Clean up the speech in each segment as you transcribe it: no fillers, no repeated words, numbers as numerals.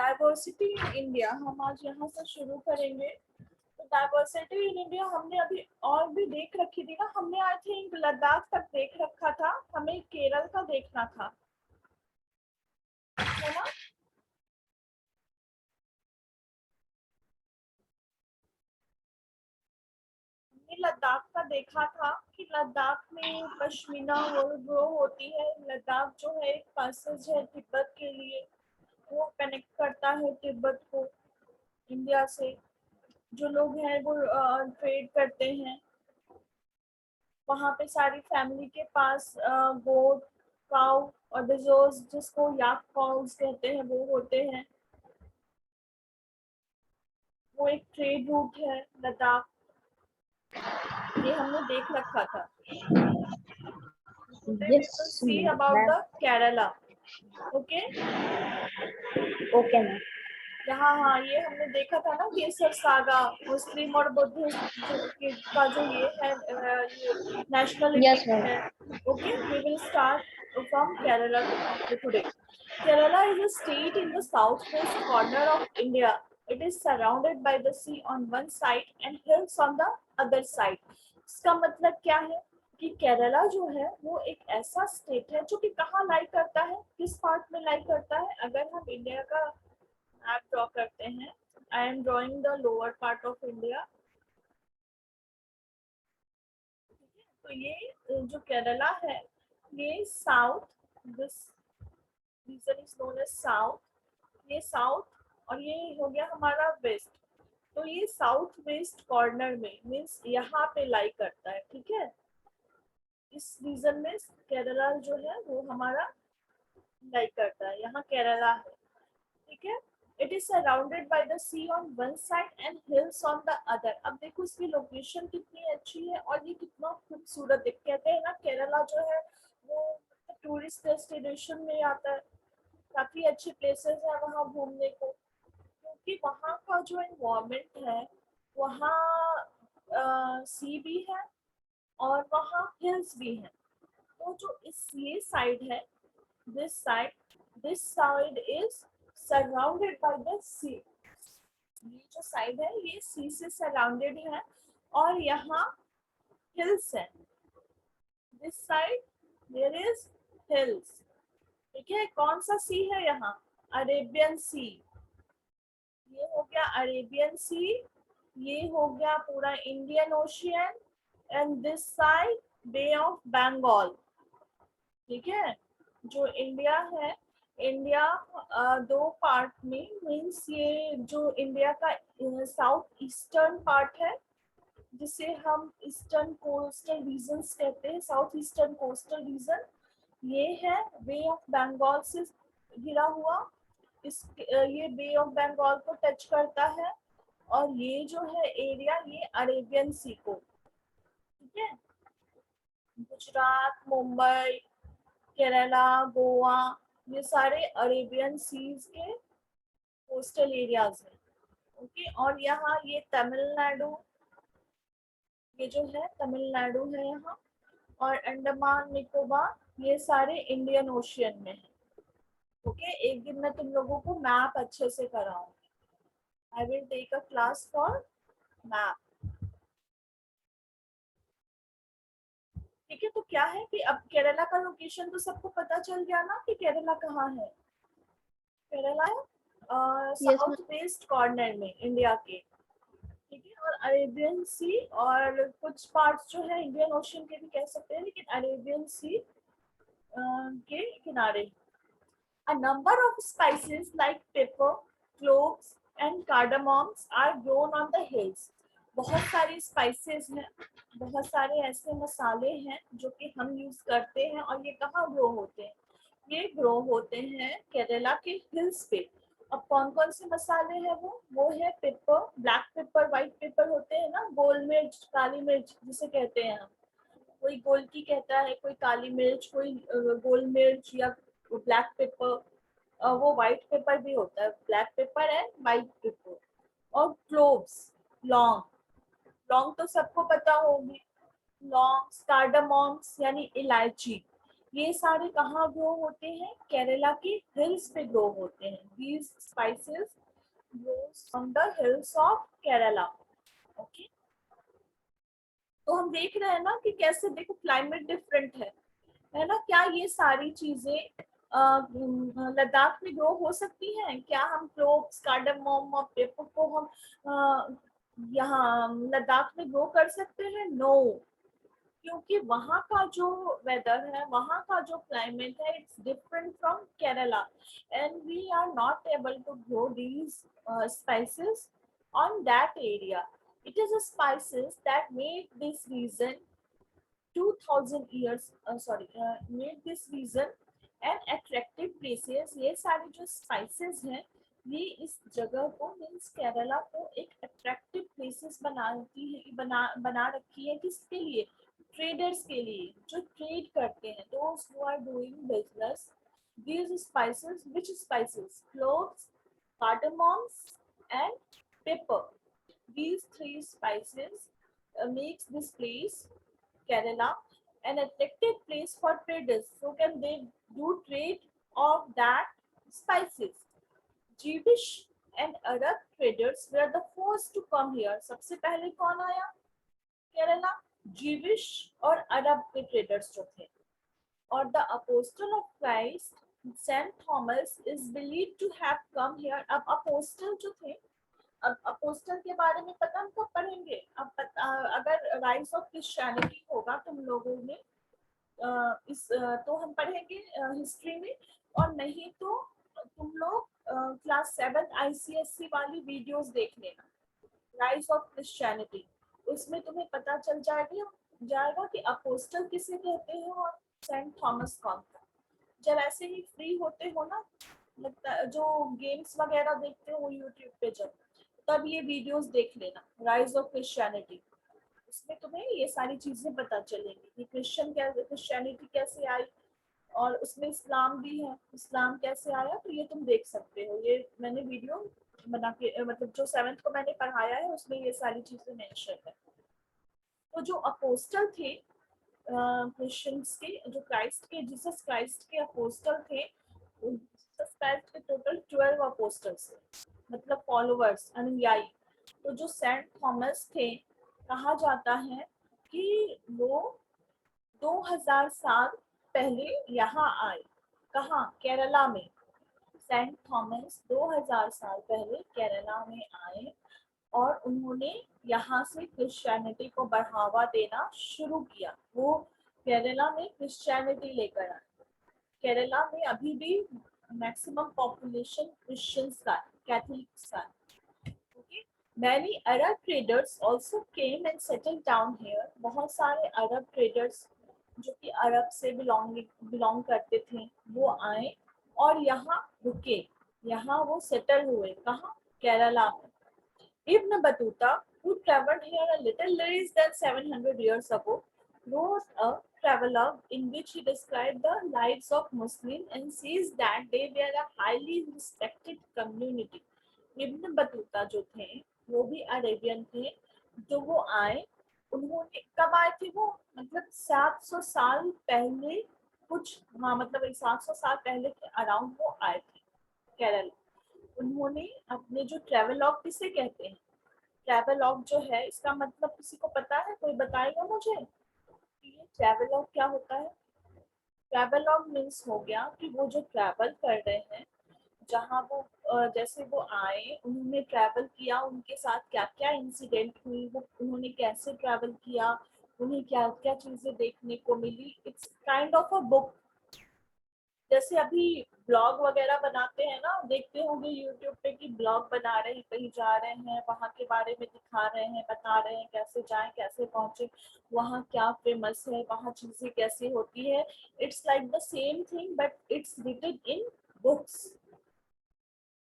Diversity in India हम आज यहाँ से शुरू करेंगे। तो डाइवर्सिटी इन इंडिया हमने अभी और भी देख रखी थी ना, हमने आई थिंक लद्दाख तक देख रखा था, हमें केरल का देखना था, है ना। हमने लद्दाख का देखा था कि लद्दाख में पश्मीना वूल ग्रो होती है। लद्दाख जो है एक पैसेज है तिब्बत के लिए, वो कनेक्ट करता है तिब्बत को इंडिया से। जो लोग हैं वो ट्रेड करते हैं वहाँ पे। सारी फैमिली के पास गोट, काउ और बिजोस, जिसको याक काउस कहते हैं, वो होते हैं। वो एक ट्रेड रूट है लद्दाख, ये हमने देख रखा था। Today we will Yes, see about ma'am. the Kerala. Okay? Okay, ma'am. यहाँ हाँ ये हमने देखा था ना, केसर सागा, मुस्लिम और बुद्धिस्ट का जो ये है Yes, नेशनलिटी ma'am. है। Okay, we will start from Kerala today. Kerala is a state in the southwest corner of India. It is surrounded by the sea on one side and hills on the other side. इसका मतलब क्या है कि केरला जो है वो एक ऐसा स्टेट है जो कि कहाँ लाई करता है, किस पार्ट में लाई करता है। अगर हम इंडिया का मैप ड्रॉ करते हैं, I am drawing the lower part of India. तो ये जो केरला है ये south, this region is known as south, ये साउथ और ये हो गया हमारा वेस्ट। तो ये साउथ वेस्ट कॉर्नर में मीन्स यहाँ पे लाई करता है, ठीक है। इस रीजन में केरला जो है वो हमारा लाई करता है, यहाँ केरला है, ठीक है। It is surrounded by the sea on one side and hills on the other. अब देखो इसकी लोकेशन कितनी अच्छी है और ये कितना खूबसूरत है। कहते हैं ना केरला जो है वो टूरिस्ट डेस्टिनेशन में आता है, काफी अच्छी प्लेसेस है वहाँ घूमने को, क्योंकि वहाँ का जो एनवायरमेंट है, वहाँ सी भी है और वहाँ हिल्स भी हैं। तो जो इस ये साइड है, this side is surrounded by the sea. ये जो साइड है ये सी से सराउंडेड है और यहाँ हिल्स है। This side there is hills, ठीक है। कौन सा सी है यहाँ? Arabian Sea. ये हो गया अरेबियन सी, ये हो गया पूरा Indian Ocean and this side Bay of Bengal, ठीक है। जो इंडिया है, इंडिया दो पार्ट में मीन्स ये जो इंडिया का साउथ ईस्टर्न पार्ट है, जिसे हम ईस्टर्न कोस्टल रीजन्स कहते हैं, साउथ ईस्टर्न कोस्टल रीजन, ये है बे ऑफ बंगाल से घिरा हुआ। ये बे ऑफ बंगाल को टच करता है और ये जो है एरिया ये अरेबियन सी को, ठीक है। गुजरात, मुंबई, केरला, गोवा, ये सारे अरेबियन सीज के कोस्टल एरियाज हैं, ओके। और यहाँ ये तमिलनाडु, ये जो है तमिलनाडु है यहाँ, और अंडमान निकोबार, ये सारे इंडियन ओशियन में है, ओके। एक दिन मैं तुम लोगों को मैप अच्छे से कराऊंगी। I will take a class for map, ठीक है। तो क्या है कि अब केरला का लोकेशन तो सबको पता चल गया ना कि केरला कहाँ है। केरला है Yes, south ma'am. Waste corner में इंडिया के, ठीक है। और अरेबियन सी और कुछ पार्ट्स जो है इंडियन ओशन के भी कह सकते हैं, लेकिन अरेबियन सी के किनारे। A number of spices like pepper, cloves and cardamoms are grown on the hills. बहुत सारी स्पाइसेस हैं, बहुत सारे ऐसे मसाले हैं जो कि हम यूज करते हैं, और ये कहाँ ग्रो होते हैं? ये ग्रो होते हैं केरला के हिल्स पे। अब कौन कौन से मसाले हैं वो है paper, black pepper, white paper होते हैं ना, गोल मिर्च, काली मिर्च जिसे कहते हैं हम। कोई गोलकी कहता है, कोई काली मिर्च, कोई गोल मिर्च या ब्लैक पेपर। वो व्हाइट पेपर भी होता है, black pepper and white paper. और क्लोव्स, लौंग, लौंग तो सबको पता होगी, लौंग, कार्डामोम्स यानी इलायची, ये सारे कहाँ ग्रो होते हैं? केरला के हिल्स पे ग्रो होते हैं. These spices grows on the hills of Kerala. Okay, तो हम देख रहे हैं ना कि कैसे, देखो क्लाइमेट डिफरेंट है ना. क्या ये सारी चीजें लद्दाख में ग्रो हो सकती हैं? क्या हम क्लोव्स, कार्डमम और पेपर को हम यहाँ लद्दाख में ग्रो कर सकते हैं? नो, क्योंकि वहाँ का जो वेदर है, वहाँ का जो क्लाइमेट है, it's different from Kerala and we are not able to grow these spices on that area. It is a spices that made this region 2000 years made this region an attractive places. ये सारे जो spices हैं, ये इस जगह को, means Kerala को एक अट्रैक्टिव प्लेसेस बना रखी है. किसके लिए? ट्रेडर्स के लिए, जो ट्रेड करते हैं, those who are doing business. These spices, which spices? Cloves, cardamoms and pepper. These three spices makes this place, Kerala, an attractive place for traders. So can they do trade of that spices? Jewish and Arab traders were the first to come here. सबसे पहले कौन आया Kerala? Jewish और अरब के traders जो थे. और the apostle of Christ, Saint Thomas, is believed to have come here. अब apostle जो थे, अब अपोस्टल के बारे में पता हम कब पढ़ेंगे? अब अगर राइज ऑफ क्रिश्चियनिटी होगा तुम लोगों में तो हम पढ़ेंगे हिस्ट्री में, और नहीं तो तुम लोग क्लास 7 ICSE वाली वीडियोस देख लेना, राइज ऑफ क्रिश्चियनिटी. उसमें तुम्हें पता चल जाएगा कि अपोस्टल किसे कहते हैं और सेंट थॉमस कौन था. जब ऐसे ही फ्री होते हो ना, लगता जो गेम्स वगैरह देखते हो यूट्यूब पे, जब तब ये वीडियोस देख लेना, राइज ऑफ क्रिश्चियनिटी. उसमें तुम्हें ये सारी चीजें पता चलेंगी कि क्रिश्चियनिटी कैसे आई, और उसमें इस्लाम भी है, इस्लाम कैसे आया. तो ये तुम देख सकते हो, ये मैंने वीडियो बना के, मतलब जो 7th को मैंने पढ़ाया है उसमें ये सारी चीजें मेंशन है. तो जो अपोस्टल थे क्रिश्चियंस के, जो क्राइस्ट के, जीसस क्राइस्ट के अपोस्टल थे, जीसस क्राइस्ट के टोटल 12 अपोस्टल्स, मतलब फॉलोअर्स, अनुयायी. तो जो सेंट थॉमस थे, कहा जाता है कि वो 2000 साल पहले यहाँ आए. कहाँ? केरला में. सेंट थॉमस 2000 साल पहले केरला में आए और उन्होंने यहाँ से क्रिश्चियनिटी को बढ़ावा देना शुरू किया. वो केरला में क्रिश्चियनिटी लेकर आए. केरला में अभी भी मैक्सिमम पॉपुलेशन क्रिश्चियंस का, कैथोलिक्स का. Okay? Many Arab traders also came and settled down here. बहुत सारे अरब ट्रेडर्स जो कि अरब से बिलोंग करते थे, वो आए और यहाँ रुके, यहाँ वो सेटल हुए. कहाँ? केरला में. Ibn Battuta, who traveled here a little less than 700 years ago, wrote a travelogue in which he described the lives of Muslims and says that they were a highly respected community. Ibn Battuta जो थे वो भी Arabian थे. जो वो आए, उन्होंने कब आए थे वो? मतलब 700 साल पहले, कुछ, हाँ मतलब 700 साल पहले के अराउंड वो आए थे केरल. उन्होंने अपने जो ट्रेवलॉग, किसे कहते हैं ट्रेवलॉग जो है, इसका मतलब किसी को पता है? कोई बताएगा मुझे ये ट्रेवलॉग क्या होता है? ट्रेवलॉग मीन्स हो गया कि वो जो ट्रैवल कर रहे हैं, जहाँ वो जैसे वो आए, उन्होंने ट्रैवल किया, उनके साथ क्या क्या इंसिडेंट हुई, वो उन्होंने कैसे ट्रैवल किया, उन्हें क्या क्या चीजें देखने को मिली. It's kind of a book. जैसे अभी ब्लॉग वगैरह बनाते हैं ना, देखते होंगे यूट्यूब पे कि ब्लॉग बना रहे हैं, कहीं जा रहे हैं, वहाँ के बारे में दिखा रहे हैं, बता रहे हैं कैसे जाएं, कैसे पहुंचे, वहाँ क्या फेमस है, वहाँ चीजें कैसे होती है. It's like the same thing but it's written in books.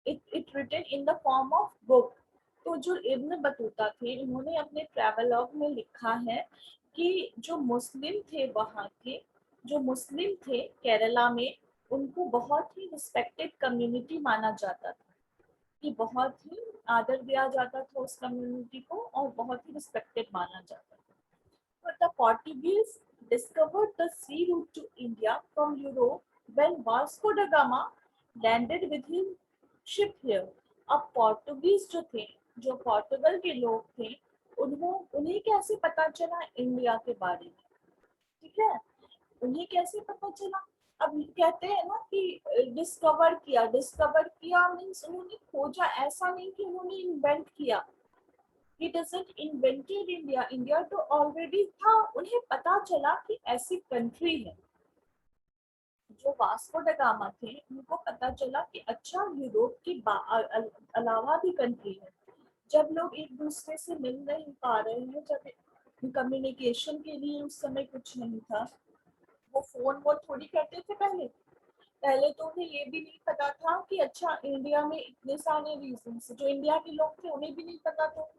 it written in the form of book. तो जो इब्न बतूता थे, इन्होंने अपने ट्रैवलॉग में लिखा है कि जो मुस्लिम थे वहाँ के, जो मुस्लिम थे केरला में, उनको बहुत ही रिस्पेक्टेड कम्युनिटी माना जाता था, कि बहुत ही आदर दिया जाता था उस कम्युनिटी को और बहुत ही रिस्पेक्टेड माना जाता था. But the Portuguese discovered the sea route to India from Europe when Vasco da Gama landed with his ship here. अब पोर्टुगीज जो थे, जो पोर्टुगल के लोग थे, उन्हें कैसे पता चला इंडिया के बारे में? ठीक है, उन्हें कैसे पता चला? अब कहते हैं ना कि डिस्कवर किया मीन्स उन्होंने खोजा, ऐसा नहीं कि उन्होंने इन्वेंट किया। He doesn't invented India. India तो ऑलरेडी था, उन्हें पता चला कि ऐसी कंट्री है। जो वास्को ड गामा थे, उनको पता चला कि अच्छा यूरोप के अलावा भी कंट्री है। जब लोग एक दूसरे से मिल नहीं पा रहे हैं, जब कम्युनिकेशन के लिए उस समय कुछ नहीं था, वो फोन वो थोड़ी करते थे पहले। पहले तो उन्हें ये भी नहीं पता था कि अच्छा इंडिया में इतने सारे रीजन, जो इंडिया के लोग थे उन्हें भी नहीं पता था।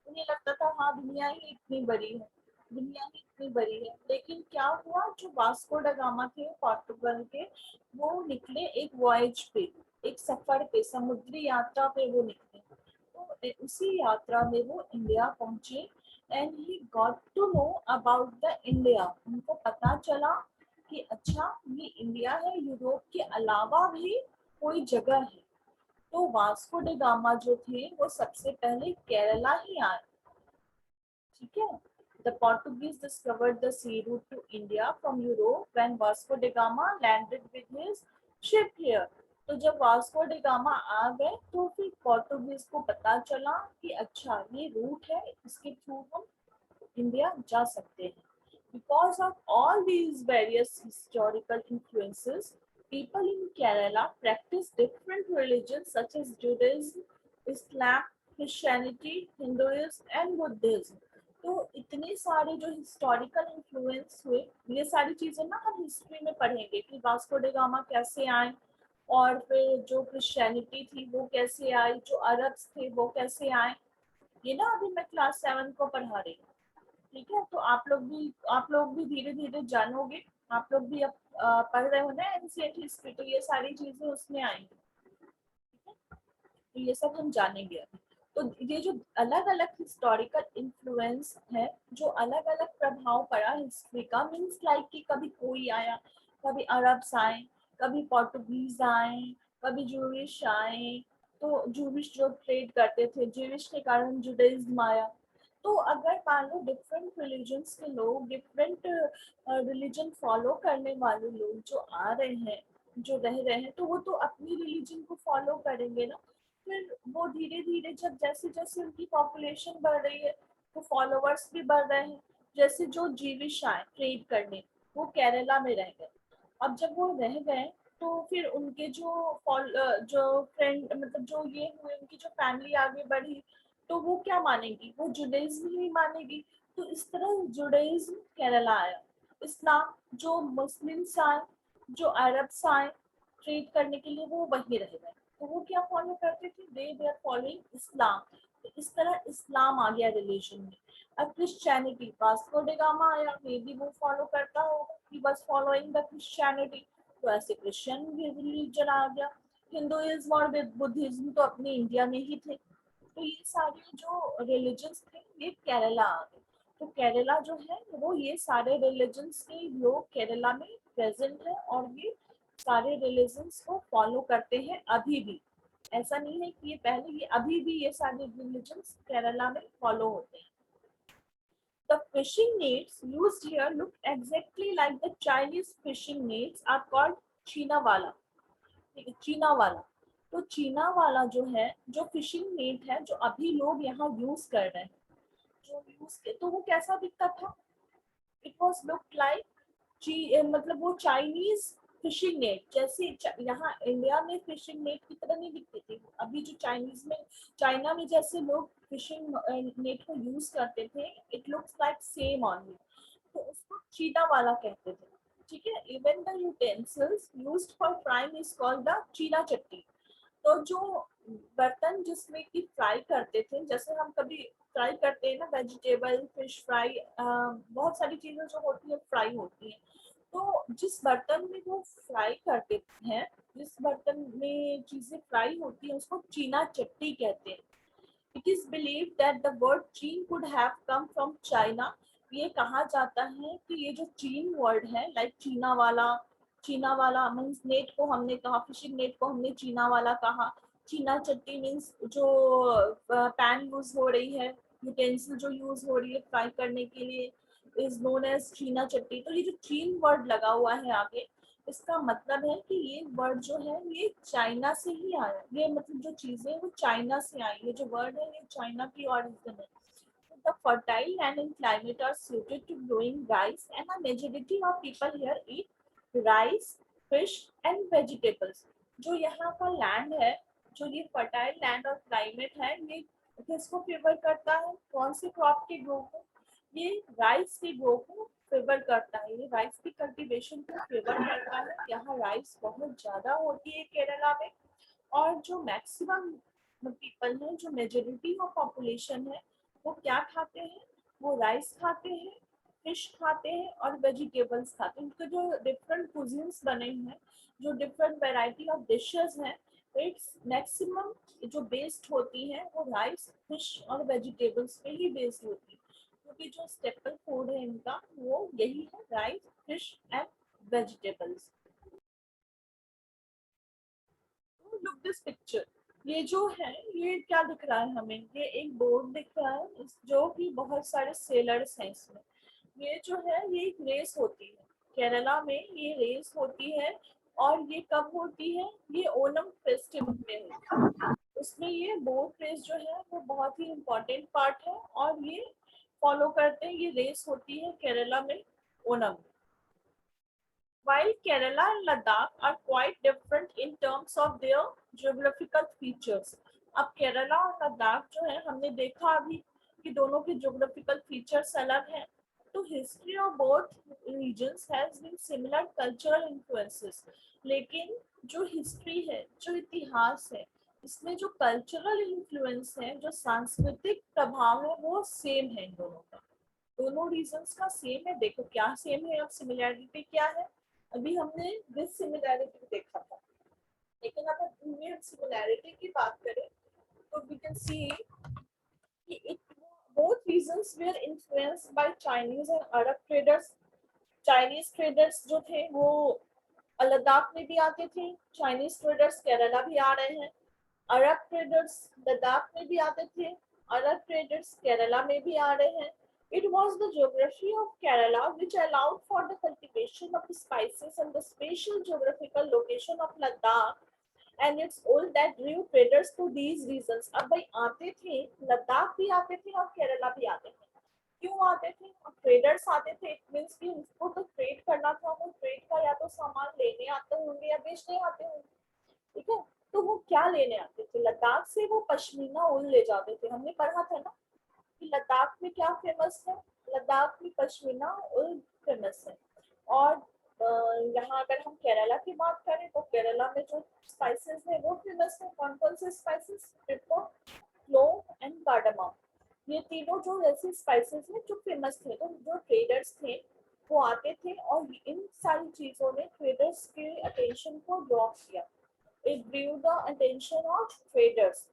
उन्हें लगता था हाँ दुनिया ही इतनी बड़ी है, दुनिया ही इतनी बड़ी है। लेकिन क्या हुआ, जो वास्को ड गामा थे पोर्टुगल के, वो निकले एक वॉयज पे, एक सफर पे, समुद्री यात्रा पे वो निकले। तो उसी यात्रा में वो इंडिया पहुंचे and he got to know about the India. उनको पता चला कि अच्छा ये इंडिया है, यूरोप के अलावा भी कोई जगह है। तो वास्को ड गामा जो थे वो सबसे पहले केरला ही आए। ठीक है, the Portuguese discovered the sea route to India from Europe when Vasco da Gama landed with his ship here. तो जब वास्को ड गामा आ गए तो फिर पोर्टुगीज को पता चला कि अच्छा ये रूट है, इसके थ्रू हम इंडिया जा सकते हैं। Because of all these various historical influences, people in Kerala practice different religions such as Judaism, Islam, Christianity, Hinduism, and Buddhism. तो इतने सारे जो हिस्टोरिकल इन्फ्लुएंस हुए, ये सारी चीजें ना हम हिस्ट्री में पढ़ेंगे कि वास्को ड गामा कैसे आए, और फिर जो क्रिश्चियनिटी थी वो कैसे आई, जो अरब्स थे वो कैसे आए। ये ना अभी मैं क्लास 7 को पढ़ा रही हूँ। ठीक है, तो आप लोग भी धीरे धीरे जानोगे। आप लोग भी अब पढ़ रहे हो ना एंशिएंट हिस्ट्री, तो ये सारी चीजें उसमें आएंगी। ठीक है, तो ये सब हम जानेंगे अभी। तो ये जो अलग अलग हिस्टोरिकल इन्फ्लुएंस है, जो अलग अलग प्रभाव पड़ा हिस्ट्री का, मीन्स लाइक कि कभी कोई आया, कभी अरब्स आए, कभी पोर्टुगीज आए, कभी जूविश आए। तो जूविश जो ट्रेड करते थे, जूविश के कारण जुडाइज्म आया। तो अगर मान लो डिफरेंट रिलीजन्स के लोग, डिफरेंट रिलीजन फॉलो करने वाले लोग जो आ रहे हैं, जो रह रहे हैं, तो वो तो अपनी रिलीजन को फॉलो करेंगे ना। फिर वो धीरे धीरे जब जैसे जैसे उनकी पॉपुलेशन बढ़ रही है, तो फॉलोवर्स भी बढ़ रहे हैं। जैसे जो जीविश आए ट्रेड करने, वो केरला में रह गए। अब जब वो रह गए तो फिर उनके जो फ्रेंड, मतलब जो ये हुए, उनकी जो फैमिली आगे बढ़ी, तो वो क्या मानेगी, वो जुडाइज्म ही मानेगी। तो इस तरह जुडाइज्म केरला आया। इस्लाम, जो मुस्लिम्स आए, जो अरब्स आए ट्रेड करने के लिए, वो वहीं रह गए। तो वो क्या फॉलो करते थे, दे आर फॉलोइंग इस्लाम। तो इस तरह इस्लाम आ गया रिलीजन में। अब क्रिश्चियनिटी, वास्को ड गामा आया, मे बी वो फॉलो करता होगा, he was following the Christianity, तो ऐसे क्रिश्चियन रिलीजन आ गया। हिंदुइज्म और बुद्धिज्म तो अपने इंडिया में ही थे। तो ये सारे जो रिलीजन्स थे ये केरला आ गए। तो केरला जो है वो, ये सारे रिलीजन्स के लोग केरला में प्रेजेंट है, और ये सारे रिलीजन्स को फॉलो करते हैं अभी भी। ऐसा नहीं है कि ये पहले, ये अभी भी ये सारे रिलीजन्स केरला में फॉलो होते हैं। The fishing nets used here look exactly like the Chinese fishing nets are called चीनावाला। ठीक है, चीनावाला। तो चीनावाला जो है, जो फिशिंग नेट है, जो अभी लोग यहाँ यूज कर रहे हैं, तो वो कैसा दिखता था? इट वॉज लुक लाइक मतलब वो चाइनीज फिशिंग नेट जैसे, यहाँ इंडिया में फिशिंग नेट की तरह नहीं दिखती थी। अभी जो चाइनीज में, चाइना में जैसे लोग फिशिंग नेट को यूज करते थे, it looks like same only. तो उसको चीना वाला कहते थे। ठीक है, even the utensils used for frying is called the चीना चट्टी। तो जो बर्तन जिसमें कि फ्राई करते थे, जैसे हम कभी फ्राई करते हैं ना, वेजिटेबल, फिश फ्राई, बहुत सारी चीजें जो होती है फ्राई होती है। तो जिस बर्तन में वो फ्राई करते हैं, जिस बर्तन में चीजें फ्राई होती है, उसको चीना चट्टी कहते हैं। It is believed that the word Chin could have come from China. ये कहा जाता है कि ये जो चीन वर्ड है, लाइक चीना वाला मीन्स नेट को हमने कहा, फिशिंग नेट को हमने चीना वाला कहा। चीना चट्टी मीन्स जो पैन यूज हो रही है, यूटेंसिल जो यूज हो रही है फ्राई करने के लिए, इज नोन एज चीना चट्टी। तो ये जो चीन वर्ड लगा हुआ है आगे, इसका मतलब है कि ये वर्ड जो है ये चाइना से ही आया। ये मतलब जो चीजें वो चाइना से आई, ये जो वर्ड है ये चाइना की ओरिजिन है। The fertile land and climate are suited to growing rice, and a majority of people here eat rice, fish, and vegetables. जो यहाँ का लैंड है, जो ये फर्टाइल लैंड और क्लाइमेट है, ये किसको फेवर करता है, कौन से क्रॉप के ग्रो को, ये राइस के ग्रो को फेवर करता है, ये राइस की कल्टीवेशन को फेवर करता है। यहाँ राइस बहुत ज्यादा होती है केरला में, और जो मैक्सिमम पीपल है, जो मेजोरिटी ऑफ पॉपुलेशन है, वो क्या खाते हैं, वो राइस खाते हैं, फिश खाते हैं और वेजिटेबल्स खाते हैं। उनके जो डिफरेंट कुजिन्स बने हैं, जो डिफरेंट वैरायटी ऑफ डिशेस हैं, इट्स मैक्सिमम जो बेस्ड होती है वो राइस, फिश और वेजिटेबल्स पे ही बेस्ड होती है, क्योंकि जो स्टेपल फूड है इनका वो यही है, rice, fish and vegetables. Look this picture, ये जो है ये क्या दिख रहा है हमें, ये एक बोर्ड दिख रहा है जो कि बहुत सारे सेलर्स हैं इसमें। ये जो है ये एक रेस होती है केरला में, ये रेस होती है, और ये कब होती है, ये ओनम फेस्टिवल में होती है। उसमें ये बोट रेस जो है वो बहुत ही इम्पोर्टेंट पार्ट है, और ये फॉलो करते हैं, ये रेस होती है केरला में Onam. While Kerala and Ladakh are quite different in terms of their geographical features. अब केरला और लद्दाख जो है हमने देखा अभी कि दोनों के geographical features अलग हैं, तो history of both regions has been similar cultural influences. लेकिन जो history है, जो इतिहास है, इसमें जो cultural influence है, जो सांस्कृतिक प्रभाव है, वो same है इन दोनों का। दोनों रीजन्स का सेम है। देखो क्या सेम है, अब सिमिलैरिटी क्या है, अभी हमने दिस सिमिलैरिटी देखा था, लेकिन अगर इनमें हम सिमिलैरिटी की बात करें तो वी कैन सी कि it both regions were influenced by Chinese and Arab traders. Chinese traders जो थे वो लद्दाख में भी आते थे, चाइनीज ट्रेडर्स केरला भी आ रहे हैं, अरब ट्रेडर्स लद्दाख में भी आते थे, अरब ट्रेडर्स केरला में भी आ रहे हैं। It was the geography of Kerala which allowed for the cultivation of the spices and the spatial geographical location of Ladakh and its oil that drew traders to these regions. अब भाई आते थे, लद्दाख भी आते थे और केरला भी आते थे। क्यों आते थे, ट्रेडर्स आते थे, मीन्स कि उसको तो ट्रेड करना था, वो ट्रेड का या तो सामान लेने आते होंगे या बेचने आते होंगे, ठीक है। तो वो क्या लेने आते थे, लद्दाख से वो पश्मीना ऊन ले जाते थे। हमने पढ़ा था ना कि लद्दाख में क्या फेमस है, लद्दाख में पश्मीना ऊन फेमस है। और यहाँ अगर हम केरला की बात करें तो केरला में जो स्पाइसेस है वो फेमस है। कौन कौन से spices, paper, clove and cardamom, ये तीनों जो ऐसे स्पाइसेस हैं जो फेमस थे। तो जो ट्रेडर्स थे वो आते थे और इन सारी चीजों ने ट्रेडर्स के अटेंशन को ड्रॉ किया। It Drew the attention of traders,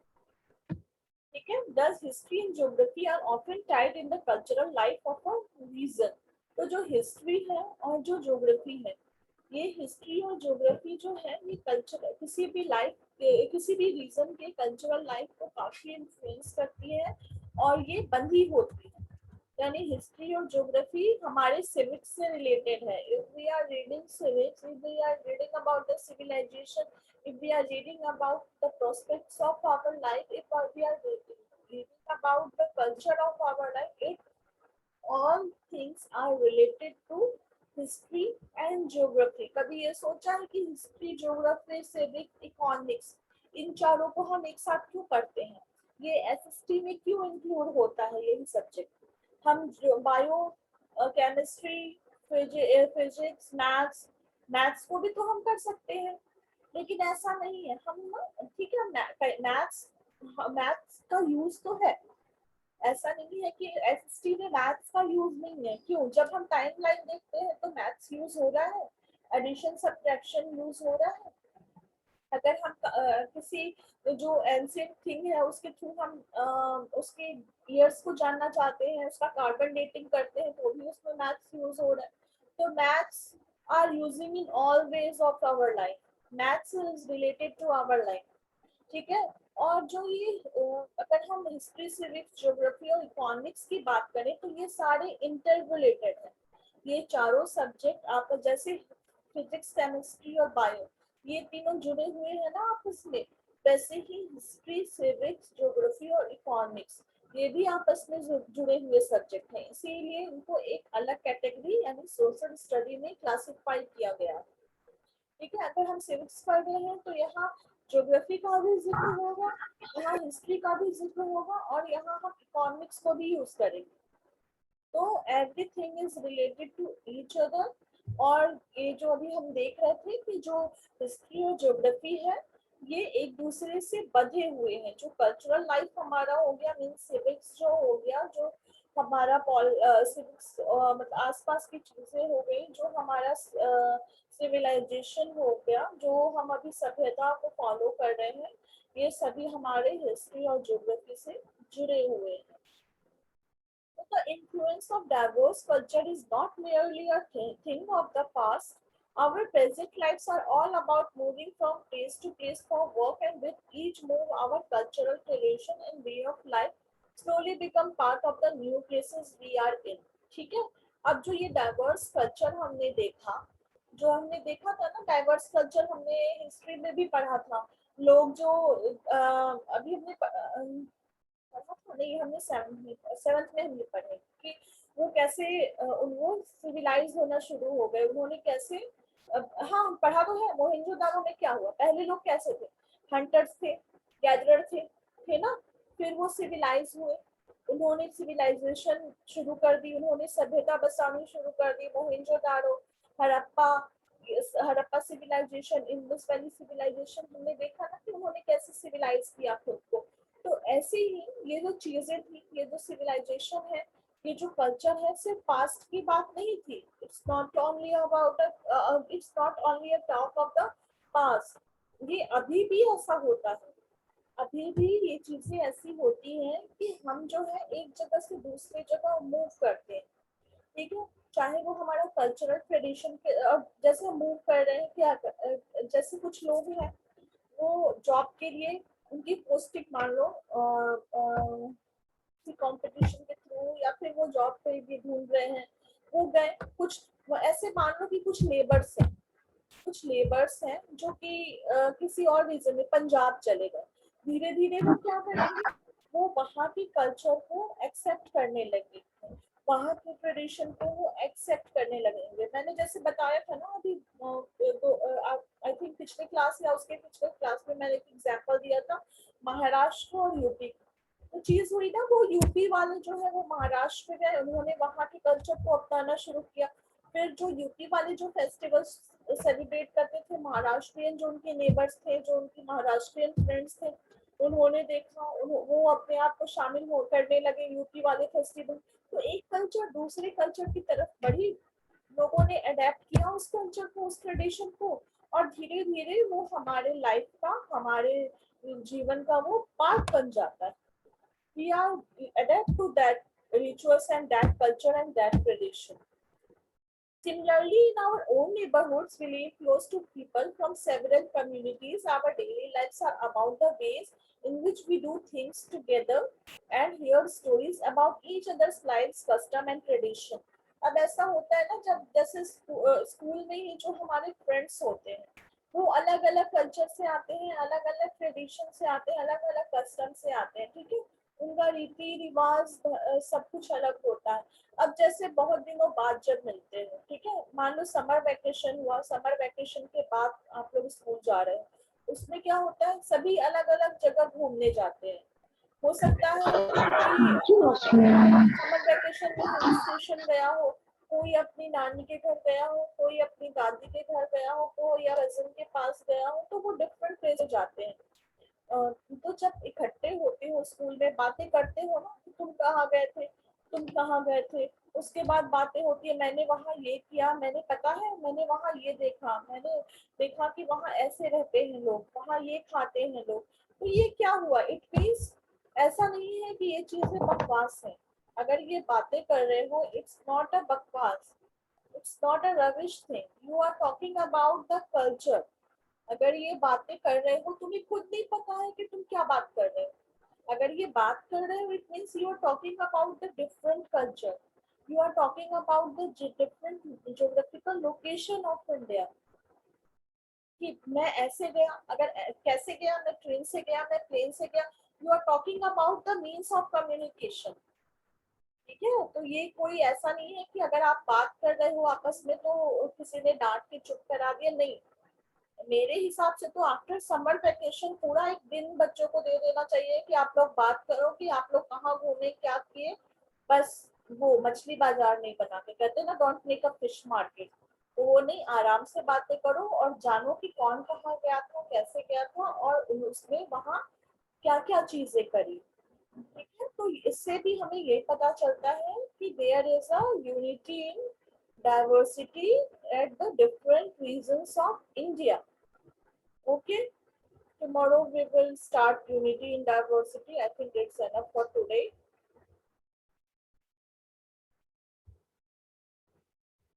ठीक है। Thus history and geography are often tied in the cultural life of a region. तो जो हिस्ट्री है और जो ज्योग्राफी है, ये हिस्ट्री और ज्योग्राफी जो है ये कल्चर किसी भी लाइफ किसी भी रीजन के कल्चरल लाइफ को काफी इन्फ्लुएंस करती है और ये बंधी होती है। यानी हिस्ट्री और ज्योग्राफी हमारे सिविक्स से रिलेटेड है। If we are reading civics, if we are reading about the civilisation, if we are reading about the prospects of our life, if we are reading about the culture of our life, it all things are related to history and geography. कभी ये सोचा है कि history, geography, civics, economics, इन चारों को हम एक साथ क्यों पढ़ते हैं, ये एसएसटी में क्यों इंक्लूड होता है यही सब्जेक्ट। हम बायो, केमिस्ट्री, फिजिक्स, मैथ्स को भी तो हम कर सकते हैं, लेकिन ऐसा नहीं है। हम ना, ठीक है, मैथ्स का यूज तो है, ऐसा नहीं है कि एसएसटी में मैथ्स का यूज नहीं है। क्यों, जब हम टाइमलाइन देखते हैं तो मैथ्स यूज हो रहा है, एडिशन सब्ट्रैक्शन यूज हो रहा है अगर हम किसी जो एंशिएंट थिंग है उसके थ्रू हम उसके ईयर्स को जानना चाहते हैं, उसका कार्बन डेटिंग करते हैं, तो भी उसमें मैथ्स यूज हो रहा है. तो maths are using in all ways of our life. Maths is related to our life. ठीक है. और जो ये अगर हम हिस्ट्री, सिविक्स, ज्योग्राफी और इकोनॉमिक्स की बात करें तो ये सारे इंटर रिलेटेड है. ये चारों सब्जेक्ट आप जैसे फिजिक्स, केमिस्ट्री और बायो, ये तीनों जुड़े हुए हैं ना आपस में, वैसे ही हिस्ट्री, सिविक्स, ज्योग्राफी और इकोनॉमिक्स ये भी आपस में जुड़े हुए सब्जेक्ट हैं. इसीलिए इनको एक अलग कैटेगरी यानी सोशल स्टडी में क्लासिफाई किया गया है. ठीक है. अगर हम सिविक्स पढ़ रहे हैं तो यहाँ ज्योग्राफी का भी जिक्र होगा, यहाँ हिस्ट्री का भी जिक्र होगा और यहाँ हम इकोनॉमिक्स को भी यूज करेंगे. तो everything is related to each other. और ये जो अभी हम देख रहे थे कि जो हिस्ट्री और ज्योग्राफी है ये एक दूसरे से बंधे हुए हैं. जो कल्चरल लाइफ हमारा हो गया, मीन सिविक्स जो हो गया, जो हमारा सिविक्स मतलब आसपास की चीजें हो गई, जो हमारा सिविलाइजेशन हो गया, जो हम अभी सभ्यता को फॉलो कर रहे हैं, ये सभी हमारे हिस्ट्री और ज्योग्राफी से जुड़े हुए हैं. The influence of diverse culture is not merely a thing of the past. Our present lives are all about moving from place to place for work, and with each move, our cultural tradition and way of life slowly become part of the new places we are in. ठीक है. अब जो ये diverse culture हमने देखा, जो हमने देखा था ना, डाइवर्स कल्चर हमने हिस्ट्री में भी पढ़ा था. लोग जो अभी हमने नहीं, हमने सेवंथ में हमने पढ़े कि वो कैसे वो सिविलाइज होना शुरू हो गए. उन्होंने कैसे हाँ पढ़ा तो है. मोहनजोदारो में क्या हुआ, पहले लोग कैसे थे, हंटर्स थे, गैदरर थे ना. फिर वो सिविलाइज हुए, उन्होंने सिविलाइजेशन शुरू कर दी, उन्होंने सभ्यता बसानी शुरू कर दी. Mohenjodaro, Harappa, Harappa civilization, Indus valley civilization, हमने देखा ना कि उन्होंने कैसे सिविलाइज किया खुद को. तो ऐसे ही ये जो चीजें थी, ये जो सिविलाइजेशन है, ये जो कल्चर है, सिर्फ पास्ट की बात नहीं थी. It's not only about it's not only a talk of the past. ये अभी भी ऐसा होता है. अभी भी ये चीजें ऐसी होती हैं कि हम जो है एक जगह से दूसरी जगह मूव करते हैं. ठीक है. चाहे वो हमारा कल्चरल ट्रेडिशन के जैसे हम मूव कर रहे हैं, क्या जैसे कुछ लोग हैं वो जॉब के लिए उनकी पोस्टिंग मान लो किसी कंपटीशन के थ्रू या फिर वो जॉब पे भी ढूंढ रहे हैं, वो गए. कुछ ऐसे मान लो कि कुछ लेबर्स हैं जो कि किसी और रीजन में पंजाब चले गए. धीरे धीरे वो क्या करेंगे, वो वहाँ की कल्चर को एक्सेप्ट करने लगे, वहाँ के ट्रेडिशन को वो एक्सेप्ट करने लगेंगे. मैंने जैसे बताया था ना अभी आई थिंक पिछले क्लास या उसके पिछले क्लास में मैंने एक एग्जांपल दिया था महाराष्ट्र और यूपी. तो चीज हुई ना, वो यूपी वाले जो है वो महाराष्ट्र में गए, उन्होंने वहाँ के कल्चर को अपनाना शुरू किया. फिर जो यूपी वाले जो फेस्टिवल्स सेलिब्रेट करते थे, महाराष्ट्रियन जो उनके नेबर्स थे, जो उनके महाराष्ट्रियन फ्रेंड्स थे, उन्होंने देखा, वो अपने आप को शामिल हो करने लगे यूपी वाले फेस्टिवल. तो एक कल्चर दूसरे कल्चर की तरफ बढ़ी, लोगों ने अडेप्ट किया उस कल्चर को, उस ट्रेडिशन को, और धीरे धीरे वो हमारे लाइफ का, हमारे जीवन का वो पार्ट बन जाता है. We are adapt to that rituals and that culture and that tradition. Similarly, in our own neighborhoods, we live close to people from several communities. Our daily lives are about the ways in which we do things together and hear stories about each other's lives, custom and tradition. अब ऐसा होता है ना, जब जैसे school में ही जो हमारे फ्रेंड्स होते हैं वो अलग अलग कल्चर से आते हैं, अलग अलग ट्रेडिशन से आते हैं, अलग अलग कस्टम से आते हैं. ठीक है. उनका रीति रिवाज सब कुछ अलग होता है. अब जैसे बहुत दिनों बाद जब मिलते हैं, ठीक है, मान लो समर वेकेशन हुआ, समर वेकेशन के बाद आप लोग स्कूल जा रहे हैं, उसमें क्या होता है, सभी अलग अलग जगह घूमने जाते हैं. हो सकता है कोई समर वेकेशन में हिल स्टेशन गया हो, कोई अपनी नानी के घर गया हो, कोई अपनी दादी के घर गया हो, कोई या कजिन के पास गया हो. तो वो डिफरेंट प्लेस जाते हैं. तो जब इकट्ठे होते हो स्कूल में, बातें करते हो ना कि तुम कहाँ गए थे, तुम कहाँ गए थे, उसके बाद बातें होती है, मैंने वहाँ ये किया, मैंने पता है मैंने वहाँ ये देखा, मैंने देखा कि वहाँ ऐसे रहते हैं लोग, वहाँ ये खाते हैं लोग। तो ये क्या हुआ? इट मीन्स ऐसा नहीं है कि ये चीजें बकवास है। अगर ये बातें कर रहे हो, इट्स नॉट अ बकवास, it's not a rubbish thing, you are talking about the culture. अगर ये बातें कर रहे हो, तुम्हें खुद नहीं पता है कि तुम क्या बात कर रहे हो। अगर ये बात कर रहे हो, it means you are talking about the different culture, you are talking about the different geographical location of India. कि मैं ऐसे गया, अगर कैसे गया, मैं ट्रेन से गया, मैं प्लेन से गया, you are talking about the means of communication. ठीक है, तो ये कोई ऐसा नहीं है कि अगर आप बात कर रहे हो आपस में तो किसी ने डांट के चुप करा दिया, नहीं। मेरे हिसाब से तो आफ्टर समर वेकेशन पूरा एक दिन बच्चों को दे देना चाहिए कि आप लोग बात करो कि आप लोग कहाँ घूमे, क्या किए। बस वो मछली बाजार नहीं बना के, कहते ना don't make a fish market. तो वो नहीं, आराम से बातें करो और जानो कि कौन कहाँ गया था, कैसे गया था, और उसने वहाँ क्या क्या चीजें करी। ठीक है, तो इससे भी हमें ये पता चलता है कि there is a unity in diversity at the different regions of India. Okay, tomorrow we will start unity in diversity. I think it's enough for today.